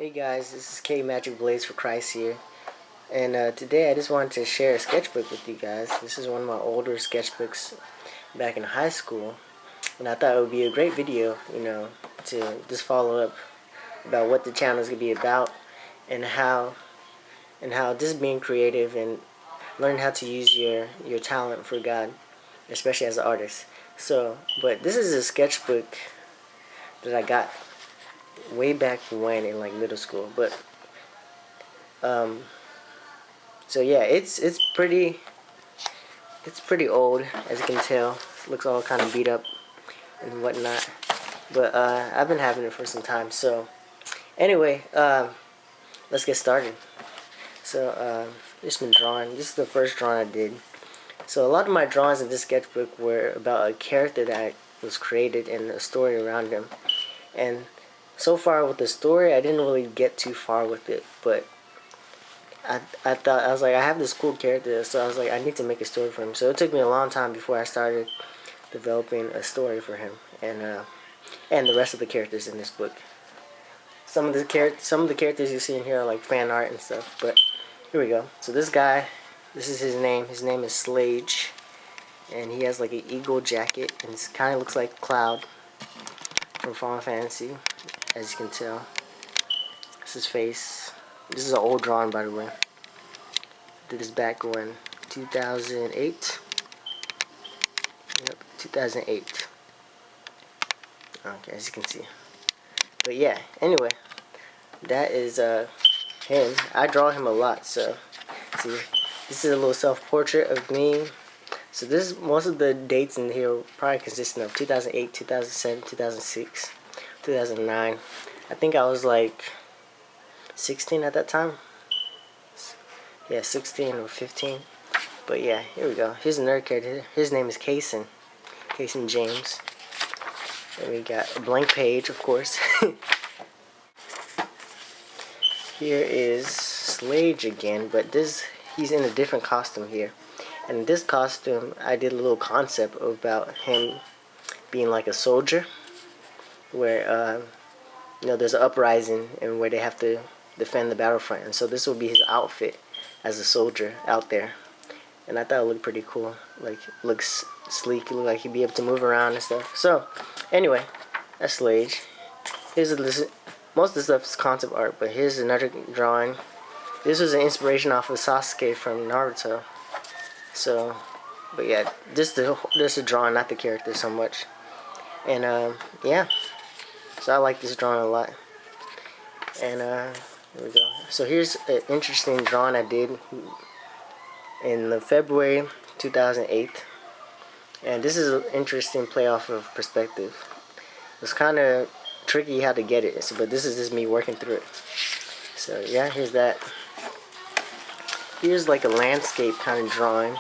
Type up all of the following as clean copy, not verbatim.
Hey guys, this is K Magic Blaze for Christ here, and today I just wanted to share a sketchbook with you guys. This is one of my older sketchbooks back in high school, and I thought it would be a great video, to just follow up about what the channel is gonna be about, and how just being creative and learn how to use your talent for God, especially as an artist. But this is a sketchbook that I got way back when in like middle school, but um so yeah, it's pretty old, as you can tell. It looks all kind of beat up and whatnot, but I've been having it for some time. So anyway, let's get started. Just been drawing. This is the first drawing I did. So a lot of my drawings in this sketchbook were about a character that was created and a story around him. And so far with the story, I didn't really get too far with it, but I thought, I was like, I have this cool character, so I was like, I need to make a story for him. So it took me a long time before I started developing a story for him and the rest of the characters in this book. Some of the characters you see in here are like fan art and stuff. But here we go. So this guy, this is his name. His name is Slage, and he has like an eagle jacket, and it kind of looks like Cloud from Final Fantasy, as you can tell. This is his face. This is an old drawing, by the way. Did this back when 2008. Yep, 2008. Okay, as you can see. But yeah, anyway, that is him. I draw him a lot, so see, this is a little self-portrait of me. So this, most of the dates in here probably consistent of 2008, 2007, 2006, 2009. I think I was like 16 at that time. Yeah, 16 or 15. But yeah, here we go. Here's another character. His name is Kaysen James. And we got a blank page, of course. Here is Slage again, but he's in a different costume here. And in this costume, I did a little concept about him being like a soldier, where there's an uprising and where they have to defend the battlefront, and so this will be his outfit as a soldier out there. And I thought it looked pretty cool. Like, looks sleek. It looked like he'd be able to move around and stuff. So anyway, that's Slage. Most of the stuff is concept art, but here's another drawing. This was an inspiration off of Sasuke from Naruto. So, but yeah, just the drawing, not the character so much. And yeah, so I like this drawing a lot. And here we go. So here's an interesting drawing I did in the February 2008. And this is an interesting play off of perspective. It's kind of tricky how to get it, but this is just me working through it. So yeah, here's that. Here's like a landscape kind of drawing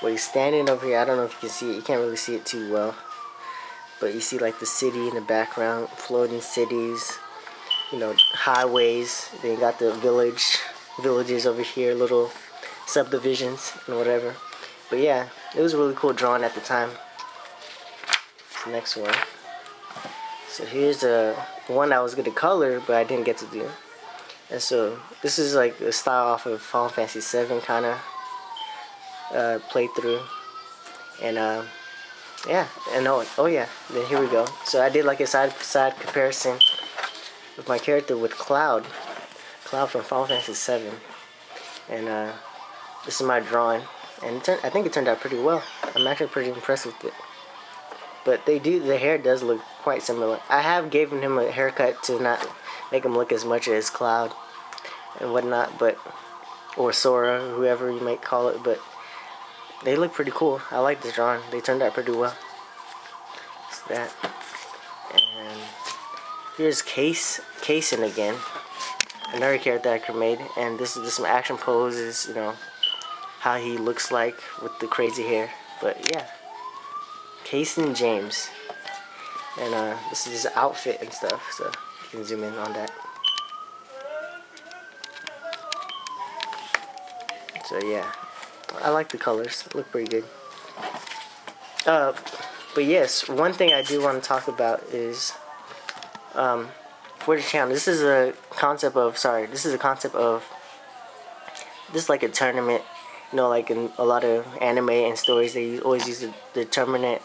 where he's standing over here. I don't know if you can see it. You can't really see it too well, but you see like the city in the background, floating cities, highways. Then you got the villages over here, little subdivisions and whatever. But yeah, it was a really cool drawing at the time. The next one. So here's one I was going to color, but I didn't get to do. And so this is like a style off of Final Fantasy 7 kind of playthrough. And yeah, and oh yeah, then here we go. So I did like a side comparison with my character with Cloud from Final Fantasy 7. And this is my drawing, and I think it turned out pretty well. I'm actually pretty impressed with it. But the hair does look quite similar. I have given him a haircut to not make him look as much as Cloud and whatnot, or Sora, whoever you might call it, but they look pretty cool. I like this drawing. They turned out pretty well. It's that. And here's Kaysen again, another character I made, and this is just some action poses, how he looks like with the crazy hair. But yeah, Kaysen James. And this is his outfit and stuff, so you can zoom in on that. So yeah, I like the colors. They look pretty good. But yes, one thing I do want to talk about is for the channel, this is a concept of this is like a tournament. You know, like in a lot of anime and stories, they always use the tournament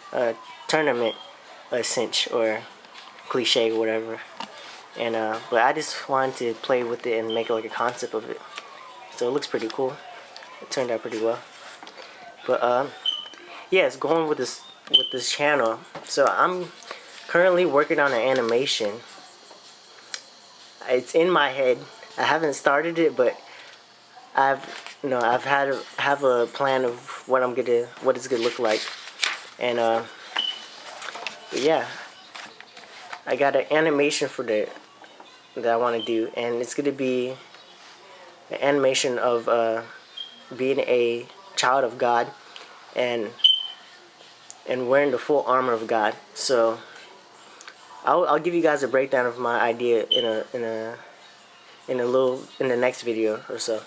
cinch or cliche or whatever. And but I just wanted to play with it and make like a concept of it. So it looks pretty cool. It turned out pretty well. But yeah, it's going with this channel. So I'm currently working on an animation. It's in my head. I haven't started it, but have a plan of what it's gonna look like. And yeah, I got an animation for that I want to do, and it's gonna be an animation of being a child of God and wearing the full armor of God. So I'll give you guys a breakdown of my idea in the next video or so.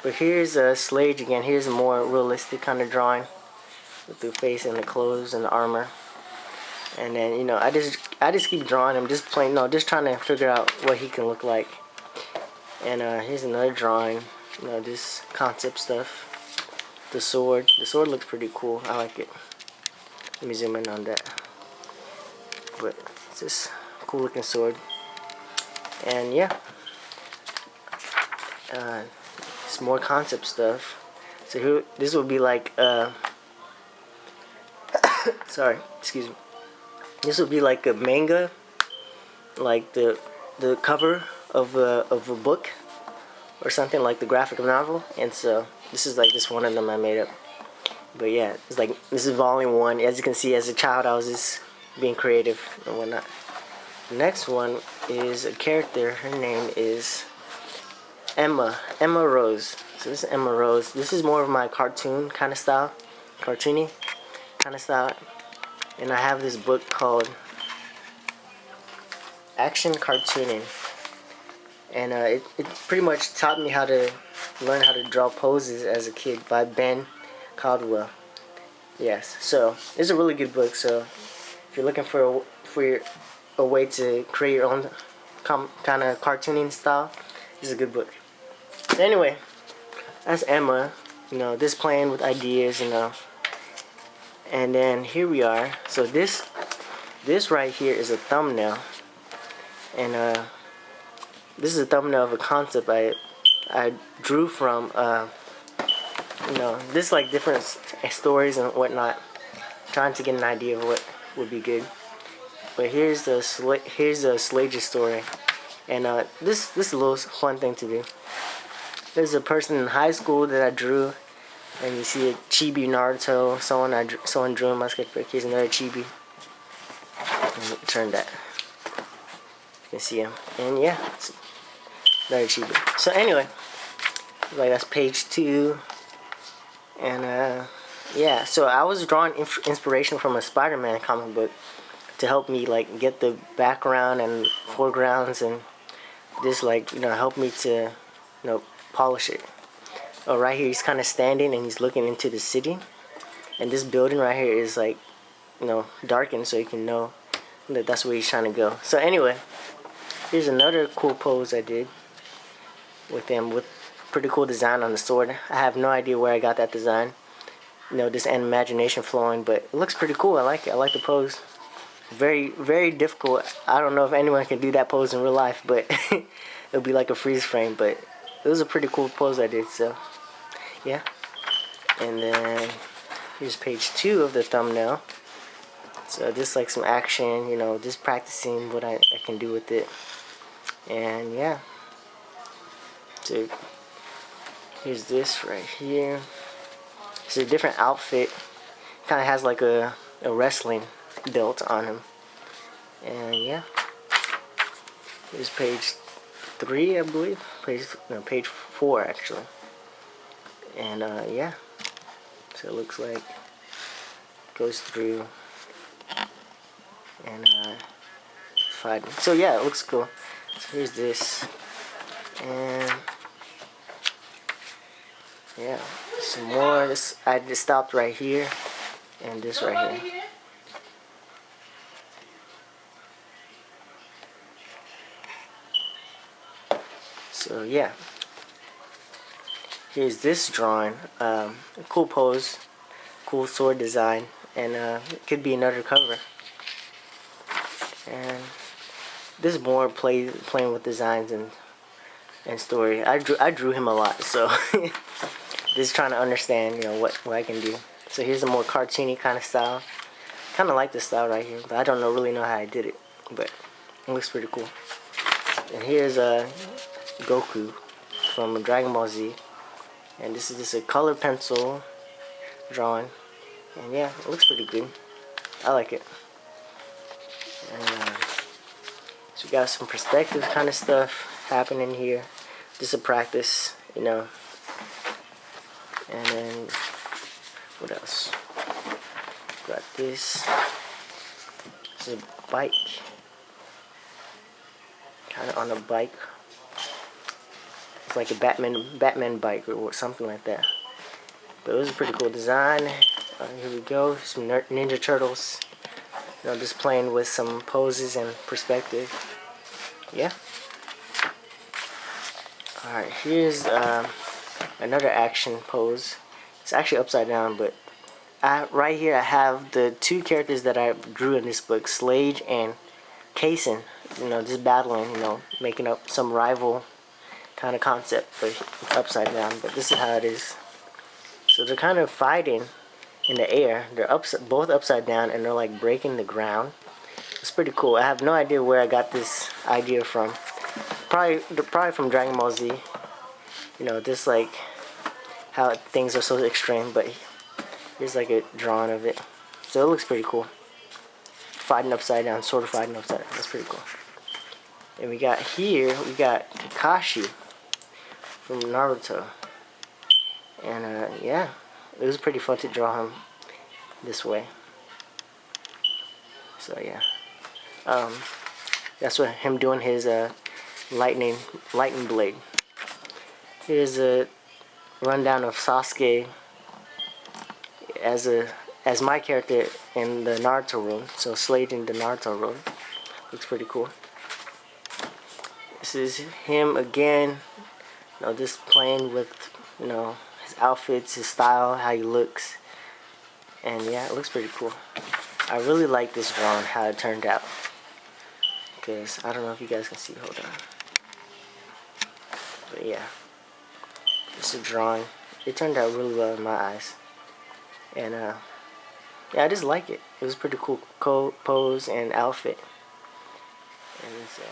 But here's Slade again. Here's a more realistic kind of drawing with the face and the clothes and the armor. And then, you know, I just keep drawing him, just trying to figure out what he can look like. And here's another drawing, you know, this concept stuff. The sword looks pretty cool. I like it. Let me zoom in on that. But it's this cool looking sword. And yeah, some more concept stuff. So here, this will be like sorry, excuse me. This would be like a manga, like the cover of a book or something, like the graphic novel. And so this is like just one of them I made up. But yeah, it's like this is volume 1. As you can see, as a child I was just being creative and whatnot. The next one is a character. Her name is Emma Rose. So this is Emma Rose. This is more of my cartoony kind of style. And I have this book called Action Cartooning. And it pretty much taught me how to learn how to draw poses as a kid by Ben Caldwell. Yes, so it's a really good book. So if you're looking for a way to create your own kind of cartooning style, this is a good book. So anyway, that's Emma. You know, this playing with ideas, you know. And then here we are. So this right here is a thumbnail, and this is a thumbnail of a concept I drew from you know, this like different stories and whatnot, trying to get an idea of what would be good. But here's the Slade story, and this is a little fun thing to do. There's a person in high school that I drew. And you see a chibi Naruto, someone drew in my sketchbook. Here's another chibi. Turn that. You can see him. And yeah, it's another chibi. So anyway, like that's page 2. And yeah, so I was drawing inspiration from a Spider-Man comic book to help me like get the background and foregrounds, and this like, you know, help me to, you know, polish it. Oh, right here he's kind of standing and he's looking into the city, and this building right here is like, you know, darkened so you can know that that's where he's trying to go. So anyway, here's another cool pose I did with him, with pretty cool design on the sword. I have no idea where I got that design, you know, just imagination flowing, but it looks pretty cool. I like it. I like the pose. Very, very difficult. I don't know if anyone can do that pose in real life, but it'll be like a freeze frame. But it was a pretty cool pose I did. So yeah. And then here's page 2 of the thumbnail. So just like some action, you know, just practicing what I can do with it. And yeah. So here's this right here. It's a different outfit. Kind of has like a wrestling belt on him. And yeah. Here's page 3, I believe. Page 4 actually. And yeah. So it looks like goes through and fighting. So yeah, it looks cool. So here's this. And yeah, some more. This I just stopped right here, and this right here. So yeah, here's this drawing. Cool pose, cool sword design, and it could be another cover. And this is more playing with designs and story. I drew him a lot, so just trying to understand, what I can do. So here's a more cartoony kind of style. Kind of like this style right here, but I don't really know how I did it, but it looks pretty cool. And here's Goku from Dragon Ball Z, and this is just a color pencil drawing, and yeah, it looks pretty good. I like it. And so we got some perspective kind of stuff happening here. Just a practice, And then what else? Got this. This is a bike. Kind of on a bike. It's like a Batman bike or something like that. But it was a pretty cool design. Here we go. Some Ninja Turtles. Just playing with some poses and perspective. Yeah. Alright, here's another action pose. It's actually upside down, but right here I have the two characters that I drew in this book, Slade and Kaizen. Just battling, making up some rival kind of concept, but upside down. But this is how it is. So they're kind of fighting in the air. They're both upside down, and they're like breaking the ground. It's pretty cool. I have no idea where I got this idea from. Probably from Dragon Ball Z. Just like how things are so extreme, but here's like a drawing of it. So it looks pretty cool. Fighting upside down, sort of fighting upside down. That's pretty cool. And we got Kakashi from Naruto. And yeah, it was pretty fun to draw him this way. So yeah, that's what him doing his lightning blade. Here's a rundown of Sasuke as my character in the Naruto room. So Slade in the Naruto room. Looks pretty cool. This is him again. Just playing with his outfits, his style, how he looks. And yeah, it looks pretty cool. I really like this drawing, how it turned out. Because I don't know if you guys can see. Hold on. But yeah. It's a drawing. It turned out really well in my eyes. And yeah, I just like it. It was a pretty cool pose and outfit. And so